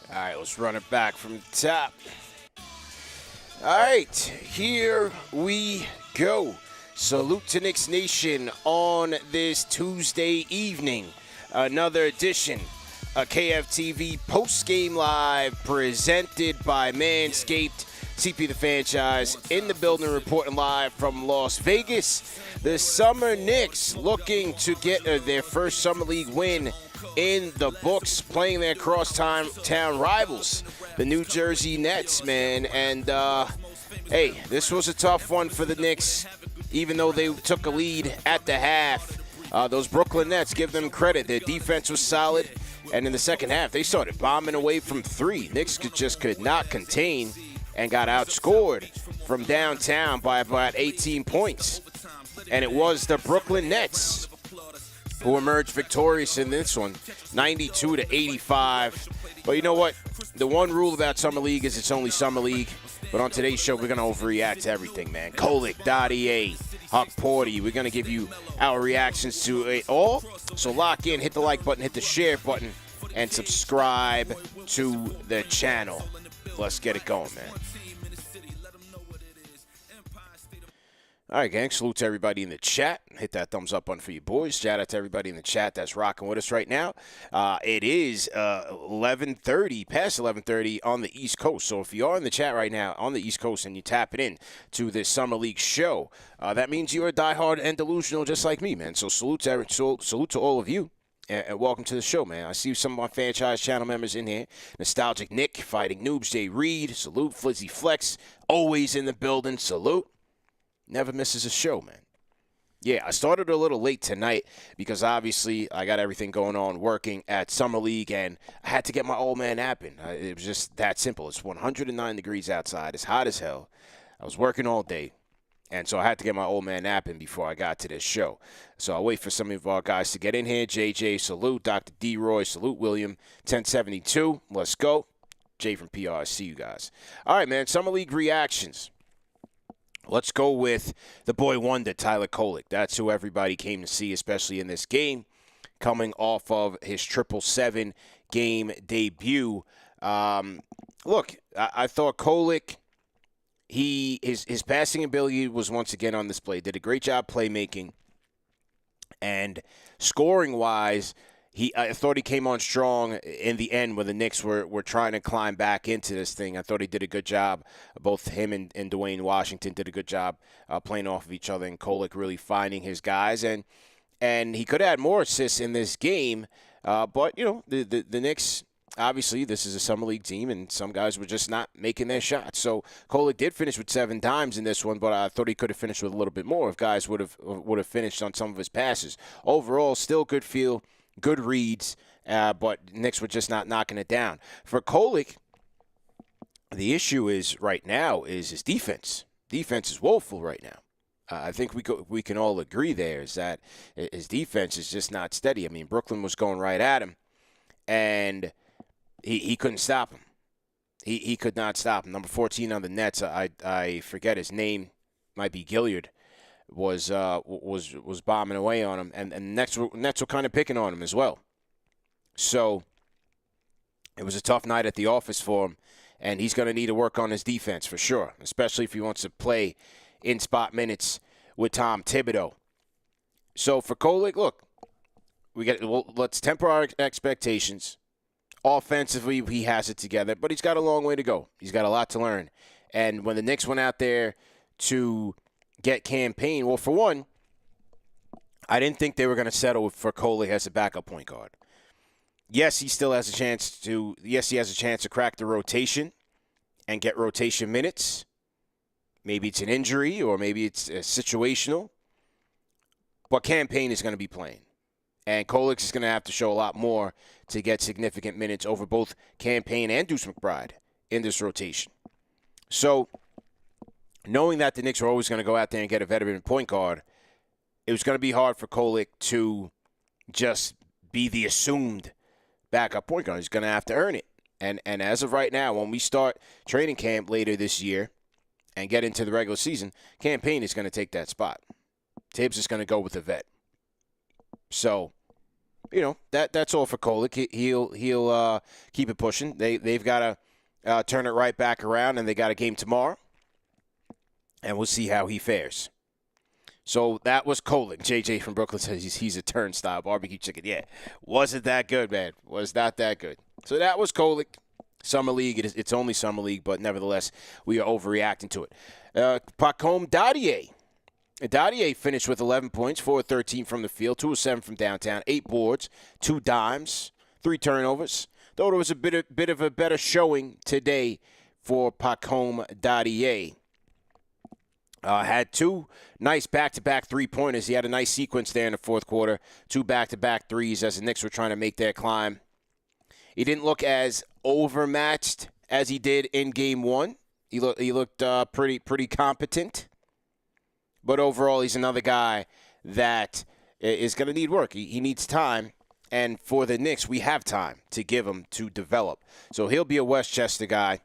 All right, let's run it back from the top. All right, here we go. Salute to Knicks Nation on this Tuesday evening. Another edition of KFTV post-game live presented by Manscaped. TP the Fanchise in the building, reporting live from Las Vegas. The Summer Knicks looking to get their first Summer League win in the books, playing their crosstown rivals, the New Jersey Nets, man. And, hey, this was a tough one for the Knicks, even though they took a lead at the half. Those Brooklyn Nets, give them credit. Their defense was solid, and in the second half, they started bombing away from three. Knicks could not contain and got outscored from downtown by about 18 points. And it was the Brooklyn Nets who emerged victorious in this one, 92-85. But you know what? The one rule about Summer League is it's only Summer League. But on today's show, we're going to overreact to everything, man. Kolek, Dadiet, Huck Porty. We're going to give you our reactions to it all. So lock in, hit the like button, hit the share button, and subscribe to the channel. Let's get it going, man. All right, gang. Salute to everybody in the chat. Hit that thumbs up button for you boys. Shout out to everybody in the chat that's rocking with us right now. It is 11:30, past 11:30 on the East Coast. So if you are in the chat right now on the East Coast and you tap it in to this Summer League show, that means you're a diehard and delusional just like me, man. So salute to all of you. And welcome to the show, man. I see some of my Fanchise channel members in here. Nostalgic Nick, Fighting Noobs, Jay Reed. Salute, Flizzy Flex. Always in the building. Salute. Never misses a show, man. Yeah, I started a little late tonight because obviously I got everything going on working at Summer League, and I had to get my old man napping. It was just that simple. It's 109 degrees outside. It's hot as hell. I was working all day. And so I had to get my old man napping before I got to this show. So I'll wait for some of our guys to get in here. JJ, salute. Dr. D-Roy, salute. William, 1072. Let's go. Jay from PR, see you guys. All right, man, Summer League reactions. Let's go with the boy wonder, Tyler Kolek. That's who everybody came to see, especially in this game, coming off of his 7-7 game debut. Look, I thought Kolek, his passing ability was once again on display. Did a great job playmaking. And scoring-wise, I thought he came on strong in the end when the Knicks were trying to climb back into this thing. I thought he did a good job. Both him and Dwayne Washington did a good job playing off of each other, and Kolek really finding his guys. And he could have had more assists in this game. But, you know, the Knicks, obviously, this is a Summer League team, and some guys were just not making their shots. So Kolek did finish with 7 dimes in this one, but I thought he could have finished with a little bit more if guys would have finished on some of his passes. Overall, still good feel. Good reads, but Knicks were just not knocking it down. For Kolek, the issue is right now is his defense. Defense is woeful right now. I think we can all agree there is that his defense is just not steady. I mean, Brooklyn was going right at him, and he couldn't stop him. He could not stop him. Number 14 on the Nets, I forget his name, might be Gilliard. Was bombing away on him, and Nets were kind of picking on him as well. So it was a tough night at the office for him, and he's going to need to work on his defense for sure, especially if he wants to play in spot minutes with Tom Thibodeau. So for Kolek, look, let's temper our expectations. Offensively, he has it together, but he's got a long way to go. He's got a lot to learn. And when the Knicks went out there to get campaign. Well, for one, I didn't think they were going to settle for Kolek as a backup point guard. Yes, he still has a chance to. Yes, he has a chance to crack the rotation and get rotation minutes. Maybe it's an injury or maybe it's situational. But campaign is going to be playing, and Kolek is going to have to show a lot more to get significant minutes over both campaign and Deuce McBride in this rotation. So, knowing that the Knicks were always going to go out there and get a veteran point guard, it was going to be hard for Kolek to just be the assumed backup point guard. He's going to have to earn it. And as of right now, when we start training camp later this year and get into the regular season, campaign is going to take that spot. Tibbs is going to go with the vet. So that's all for Kolek. He'll keep it pushing. They've got to turn it right back around, and they got a game tomorrow, and we'll see how he fares. So that was Kolek. JJ from Brooklyn says he's a turnstile barbecue chicken. Yeah, wasn't that good, man. Was not that good. So that was Kolek. Summer League. It's only Summer League, but nevertheless, we are overreacting to it. Pacome Dadiet. Dadiet finished with 11 points, 4 of 13 from the field, 2 of 7 from downtown, 8 boards, 2 dimes, 3 turnovers. Though there was a bit of a better showing today for Pacome Dadiet. Had 2 nice back-to-back three-pointers. He had a nice sequence there in the fourth quarter. 2 back-to-back threes as the Knicks were trying to make their climb. He didn't look as overmatched as he did in Game 1. He looked pretty competent. But overall, he's another guy that is going to need work. He needs time. And for the Knicks, we have time to give him to develop. So he'll be a Westchester guy.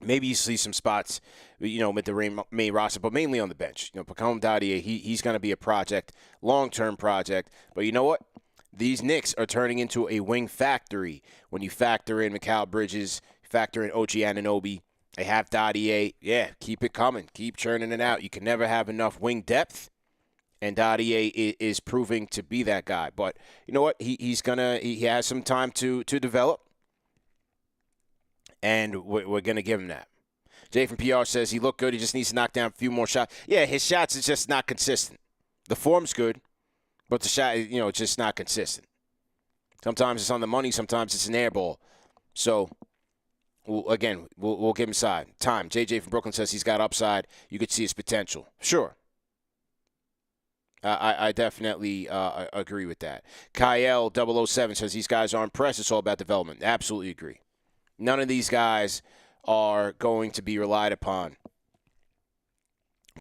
Maybe you see some spots, with the main roster, but mainly on the bench. Pacome Dadiet, he's going to be a project, long-term project. But you know what? These Knicks are turning into a wing factory when you factor in Mikal Bridges, factor in OG Anunoby. They have Dadiet. Yeah, keep it coming. Keep churning it out. You can never have enough wing depth, and Dadiet is proving to be that guy. But you know what? He has some time to develop, and we're going to give him that. Jay from PR says he looked good. He just needs to knock down a few more shots. Yeah, his shots is just not consistent. The form's good, but the shot, it's just not consistent. Sometimes it's on the money. Sometimes it's an air ball. So, we'll give him time. JJ from Brooklyn says he's got upside. You could see his potential. Sure. I definitely agree with that. Kyle 007 says these guys aren't pressed. It's all about development. Absolutely agree. None of these guys are going to be relied upon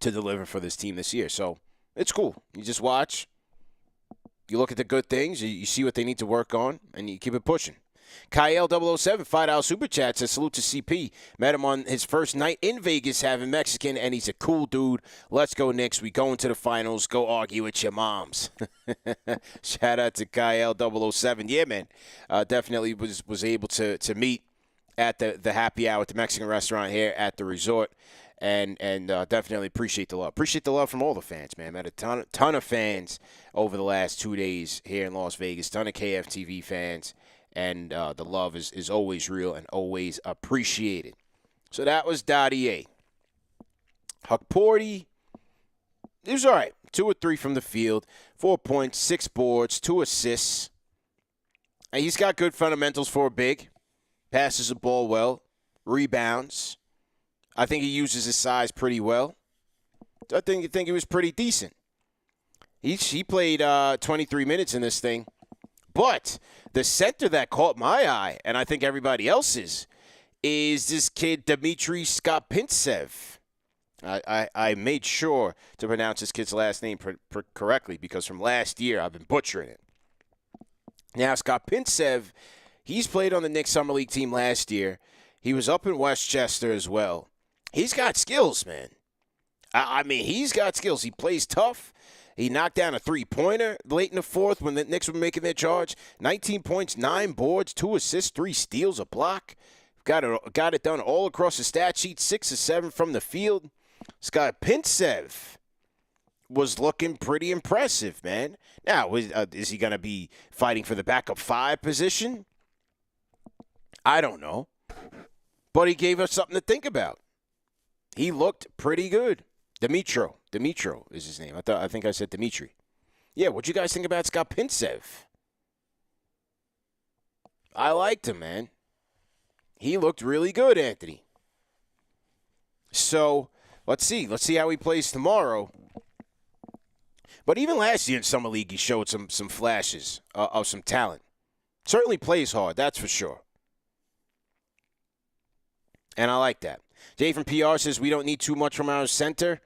to deliver for this team this year. So, it's cool. You just watch. You look at the good things, you see what they need to work on, and you keep it pushing. Kyle 007, $5 Super Chat says, salute to CP. Met him on his first night in Vegas having Mexican, and he's a cool dude. Let's go, Knicks. We go into the finals. Go argue with your moms. Shout out to Kyle 007. Yeah, man. Definitely was able to meet at the happy hour at the Mexican restaurant here at the resort. And definitely appreciate the love. Appreciate the love from all the fans, man. Met a ton of fans over the last 2 days here in Las Vegas. Ton of KFTV fans. And the love is always real and always appreciated. So that was Dadiet. Hukporti, he was all right. 2 or 3 from the field. 4 points, 6 boards, 2 assists. And he's got good fundamentals for a big. Passes the ball well. Rebounds. I think he uses his size pretty well. I think he was pretty decent. He played 23 minutes in this thing. But the center that caught my eye, and I think everybody else's, is this kid Dmitry Skopintsev. I made sure to pronounce this kid's last name correctly because from last year I've been butchering it. Now, Skopintsev, he's played on the Knicks Summer League team last year. He was up in Westchester as well. He's got skills, man. I mean, he's got skills. He plays tough. He knocked down a three-pointer late in the fourth when the Knicks were making their charge. 19 points, 9 boards, 2 assists, 3 steals, a block. Got it done all across the stat sheet, 6 of 7 from the field. Skopintsev was looking pretty impressive, man. Now, is he going to be fighting for the backup 5 position? I don't know. But he gave us something to think about. He looked pretty good. Dimitro is his name. I think I said Dimitri. Yeah, what'd you guys think about Skopintsev? I liked him, man. He looked really good, Anthony. So, let's see. Let's see how he plays tomorrow. But even last year in Summer League, he showed some flashes of some talent. Certainly plays hard, that's for sure. And I like that. Jay from PR says we don't need too much from our center.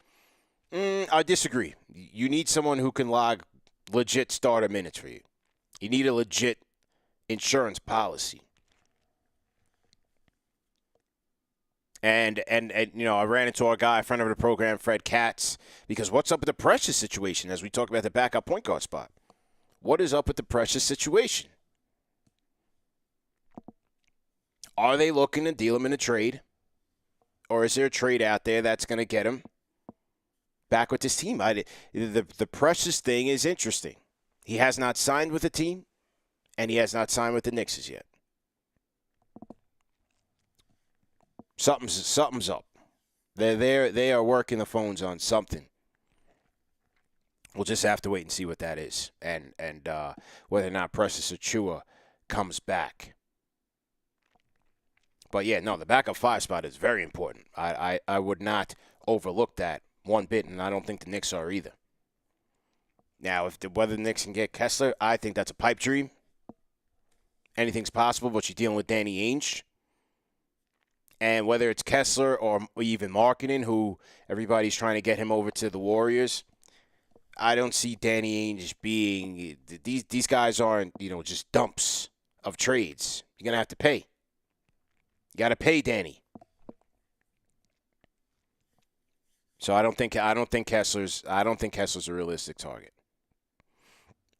I disagree. You need someone who can log legit starter minutes for you. You need a legit insurance policy. And I ran into our guy, friend of the program, Fred Katz, because what's up with the pressure situation as we talk about the backup point guard spot? what is up with the Precious situation? Are they looking to deal him in a trade? Or is there a trade out there that's going to get him back with this team? The Precious thing is interesting. He has not signed with the team, and he has not signed with the Knicks yet. Something's up. They are working the phones on something. We'll just have to wait and see what that is, and whether or not Precious Achiuwa comes back. But yeah, no, the backup 5 spot is very important. I would not overlook that one bit, and I don't think the Knicks are either. Now, whether the Knicks can get Kessler, I think that's a pipe dream. Anything's possible, but you're dealing with Danny Ainge. And whether it's Kessler or even Markkanen, who everybody's trying to get him over to the Warriors, I don't see Danny Ainge being – these guys aren't, just dumps of trades. You're going to have to pay. You got to pay Danny. So I don't think Kessler's a realistic target.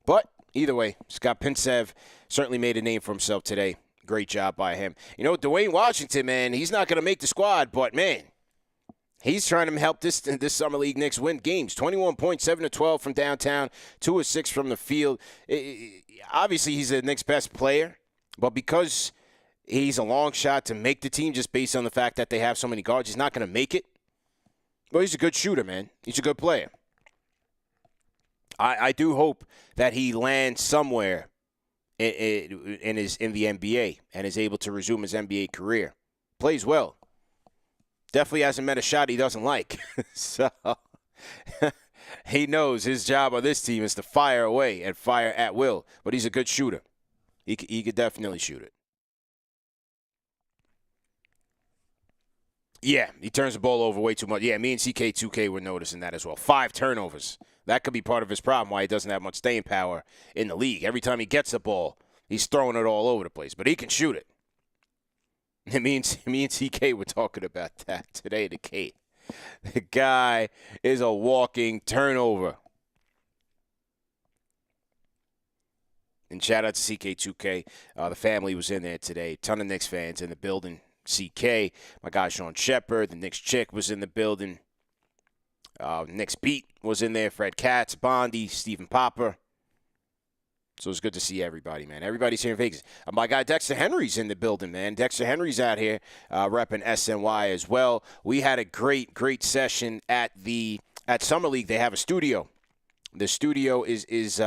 But either way, Scott Pinv certainly made a name for himself today. Great job by him. Dwayne Washington, man, he's not going to make the squad, but, man, he's trying to help this Summer League Knicks win games. 21 points, 7 of 12 from downtown, 2 of 6 from the field. Obviously, he's the Knicks' best player, but because he's a long shot to make the team just based on the fact that they have so many guards, he's not going to make it. Well, he's a good shooter, man. He's a good player. I do hope that he lands somewhere in the NBA and is able to resume his NBA career. Plays well. Definitely hasn't met a shot he doesn't like. So he knows his job on this team is to fire away and fire at will. But he's a good shooter. He could definitely shoot it. Yeah, he turns the ball over way too much. Yeah, me and CK2K were noticing that as well. 5 turnovers. That could be part of his problem why he doesn't have much staying power in the league. Every time he gets the ball, he's throwing it all over the place. But he can shoot it. And me and CK were talking about that today to Kate. The guy is a walking turnover. And shout out to CK2K. The family was in there today. Ton of Knicks fans in the building. CK, my guy Sean Shepard, the Knicks chick was in the building. Knicks Beat was in there. Fred Katz, Bondi, Stephen Popper. So it's good to see everybody, man. Everybody's here in Vegas. My guy Dexter Henry's in the building, man. Dexter Henry's out here repping SNY as well. We had a great session at Summer League. They have a studio. The studio is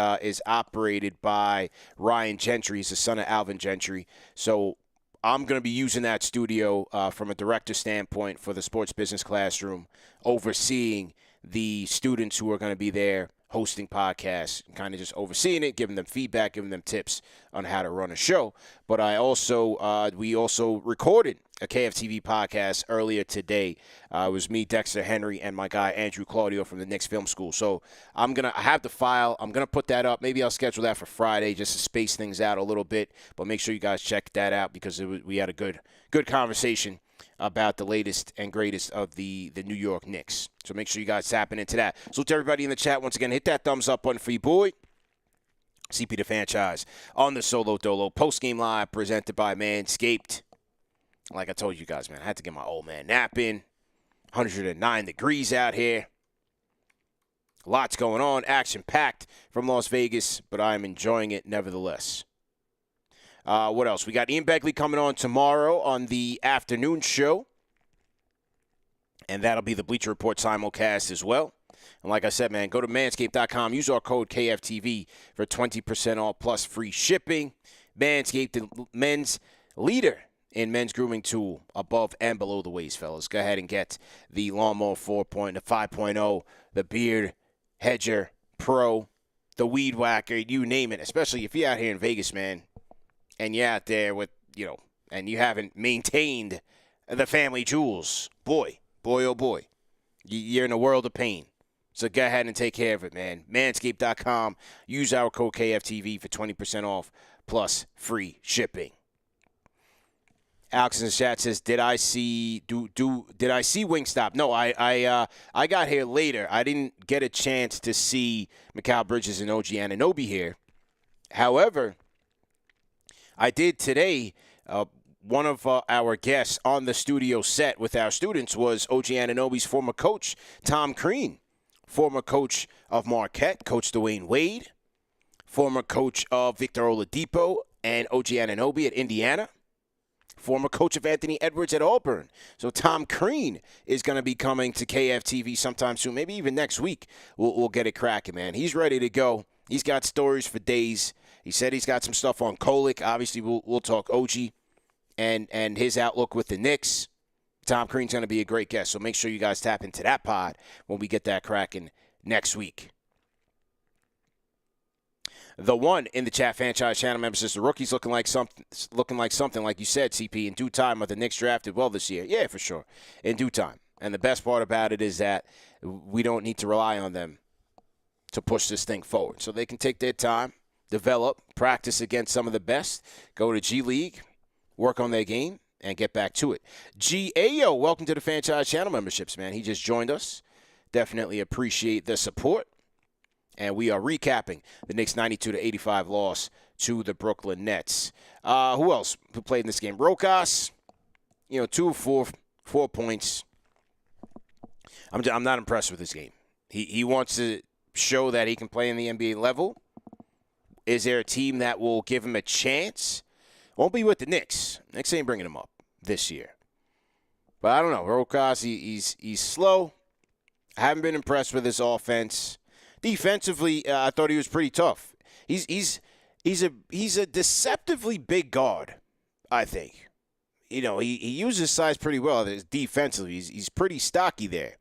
operated by Ryan Gentry. He's the son of Alvin Gentry. So I'm going to be using that studio from a director standpoint for the sports business classroom, overseeing the students who are going to be there hosting podcasts, kind of just overseeing it, giving them feedback, giving them tips on how to run a show. But we also recorded a KFTV podcast earlier today. It was me, Dexter Henry, and my guy Andrew Claudio from the Knicks Film School. So I have the file. I'm going to put that up. Maybe I'll schedule that for Friday just to space things out a little bit. But make sure you guys check that out because we had a good conversation about the latest and greatest of the New York Knicks. So make sure you guys tapping into that. So to everybody in the chat, once again, hit that thumbs up button for you, boy. CP the Fanchise on the Solo Dolo post-game live presented by Manscaped. Like I told you guys, man, I had to get my old man nap in. 109 degrees out here. Lots going on, action-packed from Las Vegas, but I'm enjoying it nevertheless. What else? We got Ian Begley coming on tomorrow on the afternoon show. And that'll be the Bleacher Report simulcast as well. And like I said, man, go to manscaped.com. Use our code KFTV for 20% off plus free shipping. Manscaped, the men's leader in men's grooming tool above and below the waist, fellas. Go ahead and get the Lawnmower 5.0, the Beard Hedger Pro, the Weed Whacker, you name it. Especially if you're out here in Vegas, man, and you're out there with, and you haven't maintained the family jewels. Boy, oh boy, you're in a world of pain. So go ahead and take care of it, man. Manscaped.com. Use our code KFTV for 20% off plus free shipping. Alex in the chat says, "Did I see Wingstop?" No, I got here later. I didn't get a chance to see Mikal Bridges and OG Anunoby here. However, I did today. One of our guests on the studio set with our students was OG Anunoby's former coach, Tom Crean, former coach of Marquette, Coach Dwayne Wade, former coach of Victor Oladipo and OG Anunoby at Indiana, former coach of Anthony Edwards at Auburn. So Tom Crean is going to be coming to KFTV sometime soon, maybe even next week. We'll get it cracking, man. He's ready to go. He's got stories for days. He said he's got some stuff on Kolek. Obviously, we'll talk OG and his outlook with the Knicks. Tom Crean's going to be a great guest, so make sure you guys tap into that pod when we get that cracking next week. The one in the chat Fanchise channel member says the rookie's looking like something like you said, CP. In due time, are the Knicks drafted well this year? Yeah, for sure. In due time. And the best part about it is that we don't need to rely on them to push this thing forward. So they can take their time, develop, practice against some of the best, go to G League, work on their game, and get back to it. G.A.O., welcome to the Fanchise channel memberships, man. He just joined us. Definitely appreciate the support. And we are recapping the Knicks' 92-85 loss to the Brooklyn Nets. Who else who played in this game? Rokas, 2 of 4 points. I'm not impressed with this game. He wants to show that he can play in the NBA level. Is there a team that will give him a chance? Won't be with the Knicks. Knicks ain't bringing him up this year. But I don't know. Rokas, he's slow. I haven't been impressed with his offense. Defensively, I thought he was pretty tough. He's a deceptively big guard, I think. He uses his size pretty well. Defensively, he's pretty stocky there.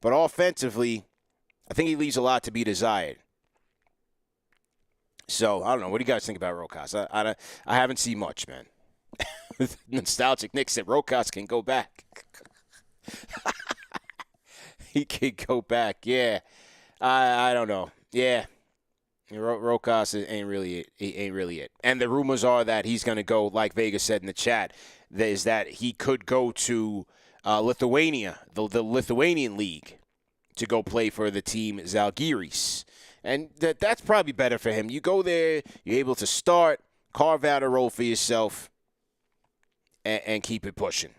But offensively, I think he leaves a lot to be desired. So, I don't know. What do you guys think about Rokas? I haven't seen much, man. Nostalgic Nick said Rokas can go back. He can go back, yeah. I don't know. Yeah. Rokas ain't really it. And the rumors are that he's going to go, like Vegas said in the chat, is that he could go to Lithuania, the Lithuanian league, to go play for the team Zalgiris. And that's probably better for him. You go there, you're able to start, carve out a role for yourself, and keep it pushing.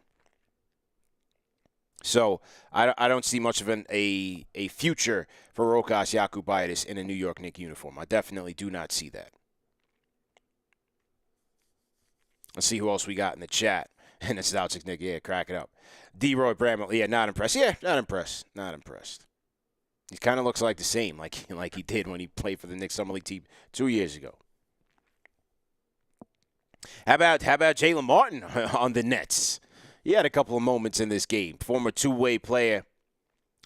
So I don't see much of a future for Rokas Jokubaitis in a New York Knicks uniform. I definitely do not see that. Let's see who else we got in the chat. And it's Nostalgic Nick, yeah, crack it up. D-Roy Bramlett, yeah, not impressed. Yeah, not impressed. Not impressed. He kind of looks like the same, like he did when he played for the Knicks Summer League team 2 years ago. How about Jalen Martin on the Nets? He had a couple of moments in this game. Former two-way player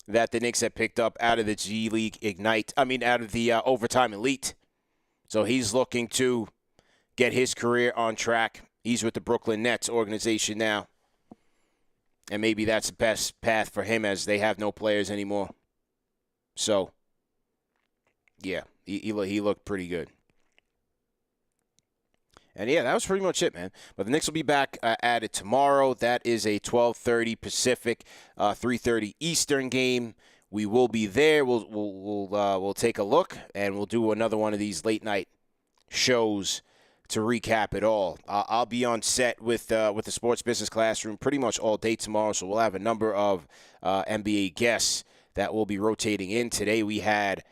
that the Knicks had picked up out of the G League out of the Overtime Elite. So he's looking to get his career on track. He's with the Brooklyn Nets organization now. And maybe that's the best path for him as they have no players anymore. So, yeah, he looked pretty good. And, yeah, that was pretty much it, man. But the Knicks will be back at it tomorrow. That is a 12:30 Pacific, 3:30 Eastern game. We will be there. We'll take a look, and we'll do another one of these late-night shows to recap it all. I'll be on set with the Sports Business Classroom pretty much all day tomorrow, so we'll have a number of NBA guests that will be rotating in. Today we had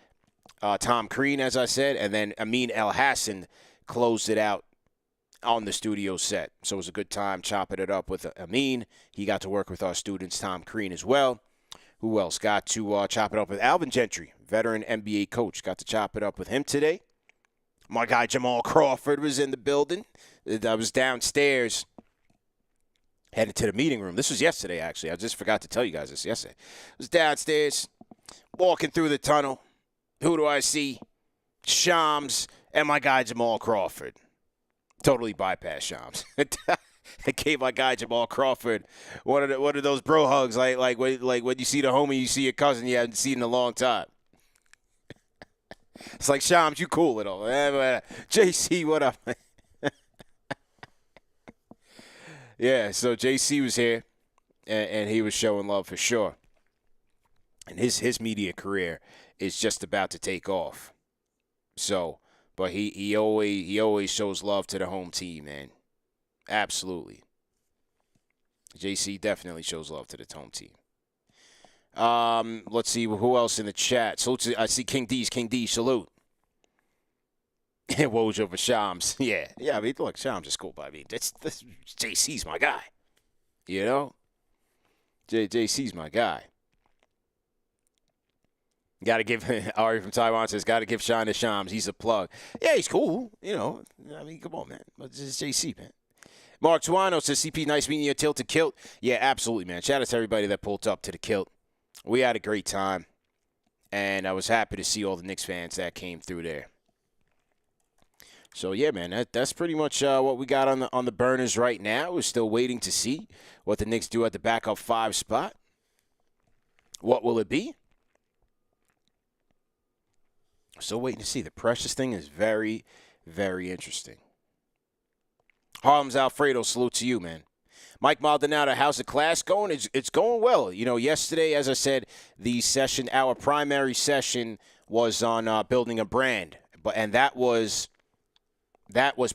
Tom Crean, as I said, and then Amin El-Hassan closed it out on the studio set. So it was a good time chopping it up with Amin. He got to work with our students, Tom Crean, as well. Who else? Got to chop it up with Alvin Gentry, veteran NBA coach. Got to chop it up with him today. My guy Jamal Crawford was in the building. I was downstairs, headed to the meeting room. This was yesterday, actually. I just forgot to tell you guys this yesterday. I was downstairs, walking through the tunnel. Who do I see? Shams and my guy Jamal Crawford. Totally bypassed Shams. I gave my guy Jamal Crawford one of those bro hugs, like when you see the homie, you see your cousin you haven't seen in a long time. It's like, Shams, you cool at all. JC, what up? Yeah, so JC was here, and he was showing love for sure. And his media career is just about to take off. So, But he always shows love to the home team, man. Absolutely. JC definitely shows love to the home team. Let's see who else in the chat. Salute to, I see King D, salute. Woj over Shams. Yeah. I mean, look, Shams is cool, but I mean, that's JC's my guy. You know? JC's my guy. Got to give, Ari from Taiwan says, got to give Shine to Shams. He's a plug. Yeah, he's cool. You know, I mean, come on, man. But this is JC, man. Mark Tuano says, CP, nice meeting you, Tilted Kilt. Yeah, absolutely, man. Shout out to everybody that pulled up to the Kilt. We had a great time, and I was happy to see all the Knicks fans that came through there. So, yeah, man, that's pretty much what we got on the burners right now. We're still waiting to see what the Knicks do at the backup 5 spot. What will it be? Still waiting to see. The Precious thing is very, very interesting. Harlem's Alfredo, salute to you, man. Mike Maldonado, how's the class going? It's going well. You know, yesterday, as I said, our primary session was on building a brand, and that was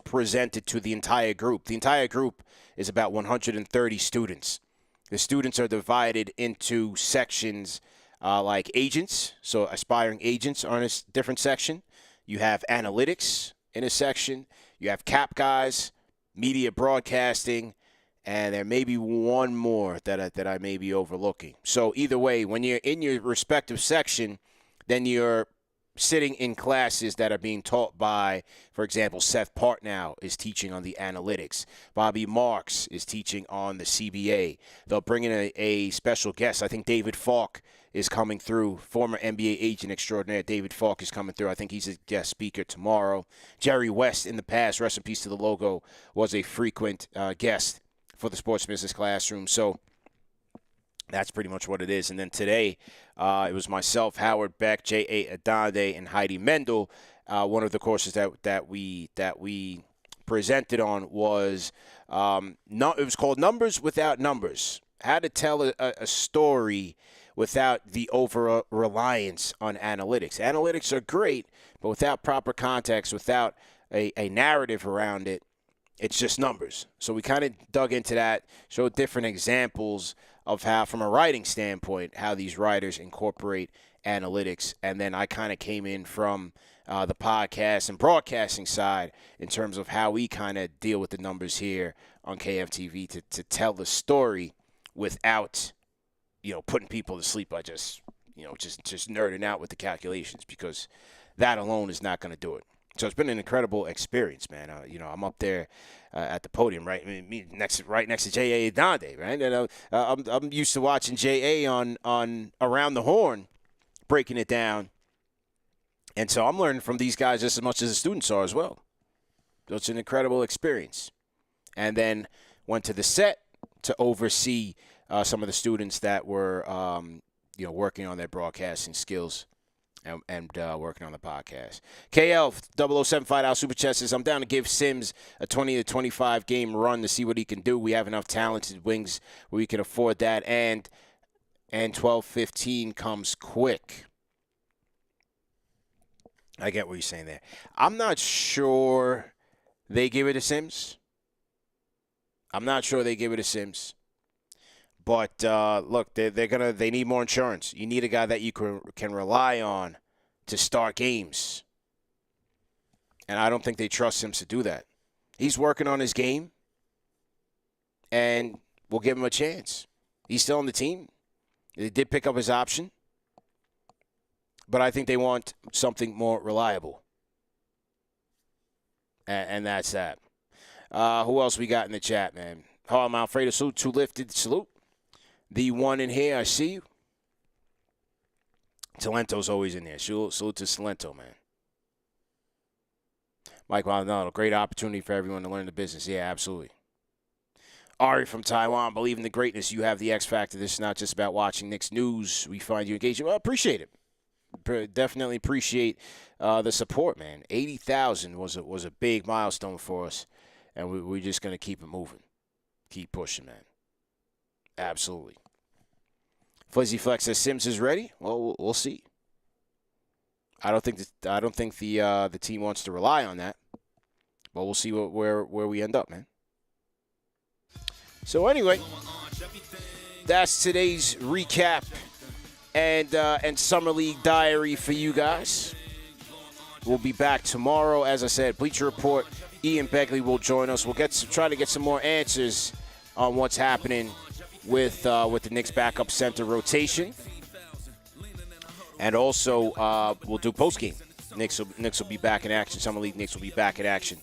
presented to the entire group. The entire group is about 130 students. The students are divided into sections like agents, so aspiring agents are in a different section. You have analytics in a section. You have cap guys, media broadcasting, and there may be one more that I may be overlooking. So either way, when you're in your respective section, then you're sitting in classes that are being taught by, for example, Seth Partnow is teaching on the analytics. Bobby Marks is teaching on the CBA. They'll bring in a special guest. I think David Falk is coming through, former NBA agent extraordinaire. David Falk is coming through. I think he's a guest speaker tomorrow. Jerry West, in the past, rest in peace to the logo, was a frequent guest for the Sports Business Classroom. So that's pretty much what it is. And then today, it was myself, Howard Beck, J.A. Adande, and Heidi Mendel. One of the courses that we presented on was it was called Numbers Without Numbers. How to tell a story without the over-reliance on analytics. Analytics are great, but without proper context, without a narrative around it, it's just numbers. So we kind of dug into that, showed different examples of how, from a writing standpoint, how these writers incorporate analytics. And then I kind of came in from the podcast and broadcasting side in terms of how we kind of deal with the numbers here on KFTV to tell the story without, putting people to sleep by just nerding out with the calculations, because that alone is not going to do it. So it's been an incredible experience, man. I'm up there at the podium, right next to J.A. Adande, right? And I'm used to watching J.A. on Around the Horn, breaking it down. And so I'm learning from these guys just as much as the students are as well. So it's an incredible experience. And then went to the set to oversee some of the students that were, working on their broadcasting skills. And working on the podcast. KL 0075 Super Chat says, I'm down to give Sims a 20 to 25 game run to see what he can do. We have enough talented wings where we can afford that. And 12-15 comes quick. I get what you're saying there. I'm not sure they give it to Sims. But look, they need more insurance. You need a guy that you can rely on to start games, and I don't think they trust him to do that. He's working on his game, and we'll give him a chance. He's still on the team. They did pick up his option, but I think they want something more reliable, and that's that. Who else we got in the chat, man? I'm Alfredo. Salute, Too Lifted. Salute. The one in here, I see you. Talento's always in there. Salute to Salento, man. Mike Maldonado, great opportunity for everyone to learn the business. Yeah, absolutely. Ari from Taiwan, believe in the greatness. You have the X factor. This is not just about watching Knicks news. We find you engaging. Well, appreciate it. Definitely appreciate the support, man. 80,000 was a big milestone for us, and we're just going to keep it moving. Keep pushing, man. Absolutely. Flizzy Flex says Sims is ready. Well, we'll see. I don't think the team wants to rely on that. But we'll see where we end up, man. So anyway, that's today's recap and Summer League diary for you guys. We'll be back tomorrow. As I said, Bleacher Report, Ian Begley will join us. We'll try to get some more answers on what's happening with the Knicks backup center rotation. And also, we'll do postgame. Knicks will be back in action. Summer League Knicks will be back in action.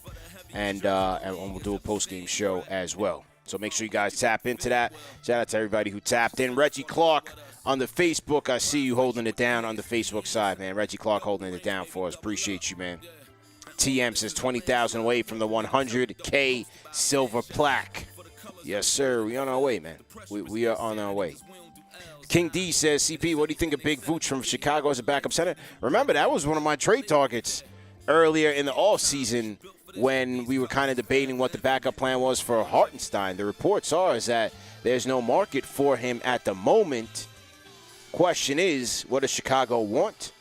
And we'll do a postgame show as well. So make sure you guys tap into that. Shout out to everybody who tapped in. Reggie Clark on the Facebook. I see you holding it down on the Facebook side, man. Reggie Clark holding it down for us. Appreciate you, man. TM says 20,000 away from the 100K silver plaque. Yes, sir. We on our way, man. We are on our way. King D says, CP, what do you think of Big Vooch from Chicago as a backup center? Remember, that was one of my trade targets earlier in the offseason when we were kind of debating what the backup plan was for Hartenstein. The reports are is that there's no market for him at the moment. Question is, what does Chicago want?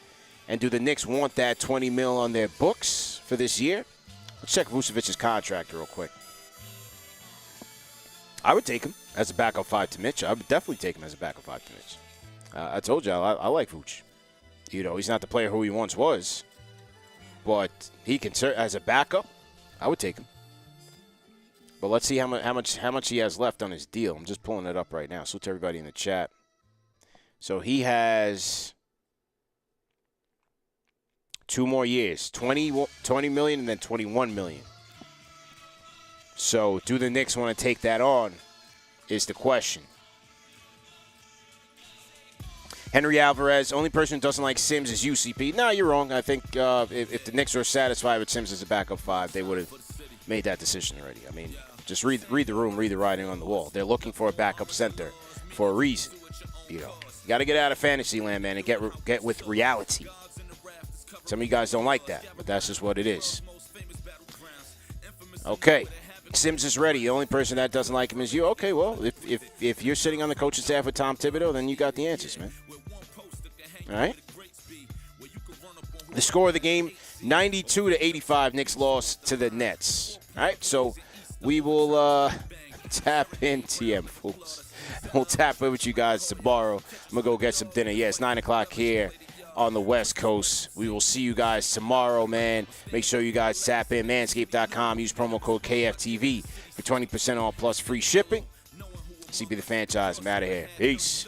And do the Knicks want that $20 million on their books for this year? Let's check Vucevic's contract real quick. I would take him as a backup 5 to Mitch. I would definitely take him as a backup 5 to Mitch. I told you, I like Vooch. You know, he's not the player who he once was. But he can serve as a backup. I would take him. But let's see how much he has left on his deal. I'm just pulling it up right now. Salute to everybody in the chat. So he has 2 more years, $20 million and then $21 million. So do the Knicks want to take that on is the question. Henry Alvarez, only person who doesn't like Sims is UCP. No, you're wrong. I think if the Knicks were satisfied with Sims as a backup 5, they would have made that decision already. I mean, just read the room, read the writing on the wall. They're looking for a backup center for a reason. You know, you got to get out of fantasy land, man, and get with reality. Some of you guys don't like that, but that's just what it is. Okay. Sims is ready. The only person that doesn't like him is you. Okay, well, if you're sitting on the coaching staff with Tom Thibodeau, then you got the answers, man. All right? The score of the game, 92-85. Knicks lost to the Nets. All right, so we will tap in TM, fools. We'll tap in with you guys tomorrow. I'm going to go get some dinner. Yeah, it's 9 o'clock here on the West Coast. We will see you guys tomorrow, man. Make sure you guys tap in. Manscaped.com. Use promo code KFTV for 20% off plus free shipping. CP the Fanchise. I'm out of here. Peace.